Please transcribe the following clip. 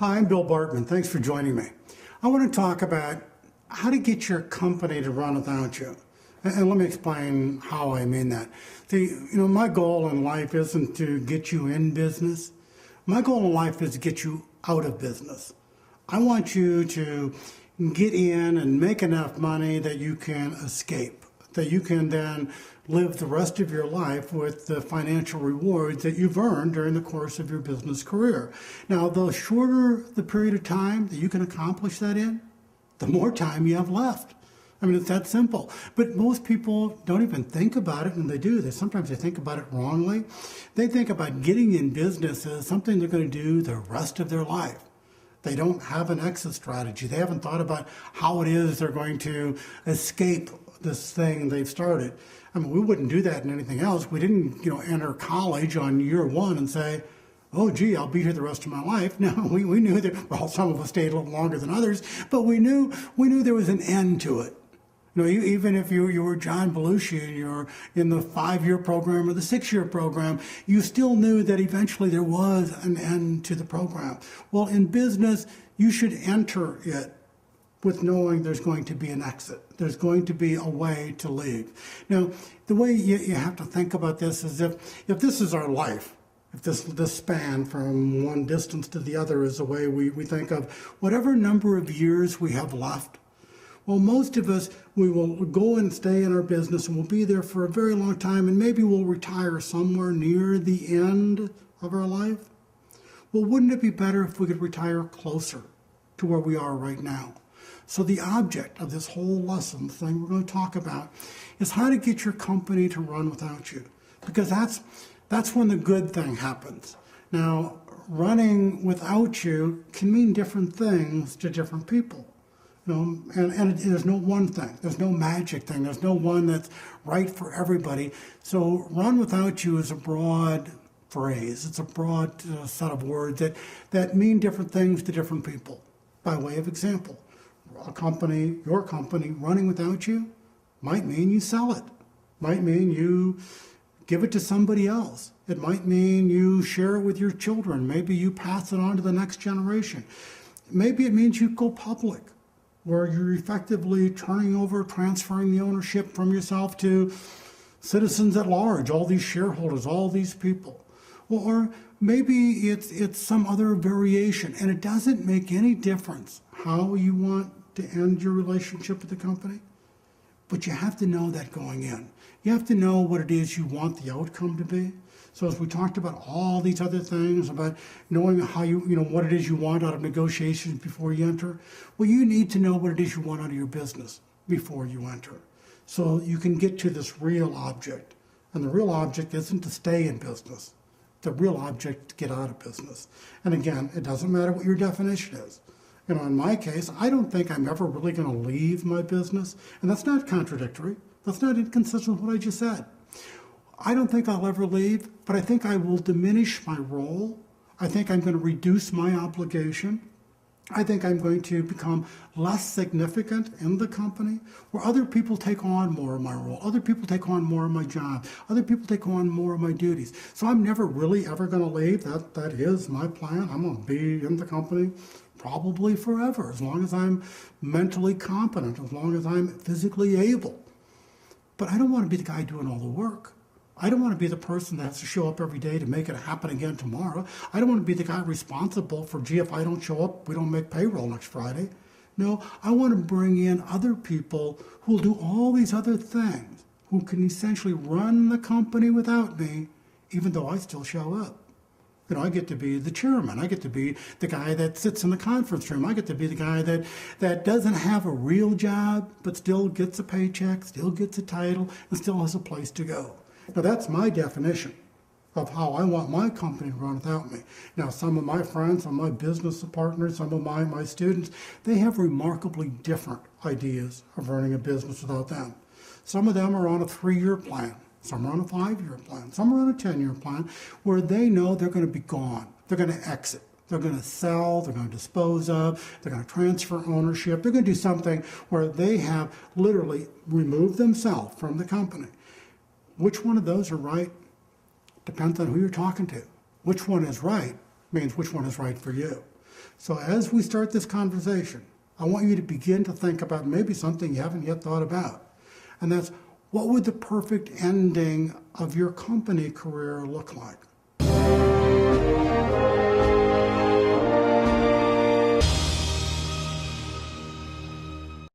Hi, I'm Bill Bartmann. Thanks for joining me. I want to talk about how to get your company to run without you. And let me explain how I mean that. My goal in life isn't to get you in business. My goal in life is to get you out of business. I want you to get in and make enough money that you can escape, that you can then live the rest of your life with the financial rewards that you've earned during the course of your business career. Now, the shorter the period of time that you can accomplish that in, the more time you have left. I mean, it's that simple. But most people don't even think about it, and they do. Sometimes they think about it wrongly. They think about getting in business as something they're going to do the rest of their life. They don't have an exit strategy. They haven't thought about how it is they're going to escape this thing they've started. I mean, we wouldn't do that in anything else. We didn't, enter college on year one and say, oh, gee, I'll be here the rest of my life. No, we knew that, well, some of us stayed a little longer than others, but we knew there was an end to it. Even if you were John Belushi and you're in the 5-year program or the 6-year program, you still knew that eventually there was an end to the program. Well, in business, you should enter it with knowing there's going to be an exit. There's going to be a way to leave. Now, the way you have to think about this is if this is our life, if this span from one distance to the other is the way we think of whatever number of years we have left, well, most of us, we will go and stay in our business and we'll be there for a very long time, and maybe we'll retire somewhere near the end of our life. Well, wouldn't it be better if we could retire closer to where we are right now? So the object of this whole lesson, the thing we're going to talk about, is how to get your company to run without you. Because that's when the good thing happens. Now, running without you can mean different things to different people. And there's no one thing. There's no magic thing. There's no one that's right for everybody. So run without you is a broad phrase. It's a broad set of words that mean different things to different people. By way of example, your company running without you might mean you sell it. Might mean you give it to somebody else. It might mean you share it with your children. Maybe you pass it on to the next generation. Maybe it means you go public, where you're effectively transferring the ownership from yourself to citizens at large, all these shareholders, all these people. Or maybe it's some other variation, and it doesn't make any difference how you want to end your relationship with the company, but you have to know that going in. You have to know what it is you want the outcome to be. So as we talked about all these other things, about knowing how what it is you want out of negotiations before you enter, well, you need to know what it is you want out of your business before you enter. So you can get to this real object. And the real object isn't to stay in business. The real object is to get out of business. And again, it doesn't matter what your definition is. In my case, I don't think I'm ever really going to leave my business. And that's not contradictory. That's not inconsistent with what I just said. I don't think I'll ever leave, but I think I will diminish my role. I think I'm going to reduce my obligation. I think I'm going to become less significant in the company, where other people take on more of my role. Other people take on more of my job. Other people take on more of my duties. So I'm never really ever going to leave. That is my plan. I'm going to be in the company probably forever, as long as I'm mentally competent, as long as I'm physically able. But I don't want to be the guy doing all the work. I don't want to be the person that has to show up every day to make it happen again tomorrow. I don't want to be the guy responsible for, gee, if I don't show up, we don't make payroll next Friday. No, I want to bring in other people who will do all these other things, who can essentially run the company without me, even though I still show up. I get to be the chairman. I get to be the guy that sits in the conference room. I get to be the guy that doesn't have a real job, but still gets a paycheck, still gets a title, and still has a place to go. Now, that's my definition of how I want my company to run without me. Now, some of my friends, some of my business partners, some of my students, they have remarkably different ideas of running a business without them. Some of them are on a 3-year plan. Some are on a 5-year plan. Some are on a 10-year plan, where they know they're going to be gone. They're going to exit. They're going to sell. They're going to dispose of. They're going to transfer ownership. They're going to do something where they have literally removed themselves from the company. Which one of those are right depends on who you're talking to. Which one is right means which one is right for you. So as we start this conversation, I want you to begin to think about maybe something you haven't yet thought about. And that's, what would the perfect ending of your company career look like?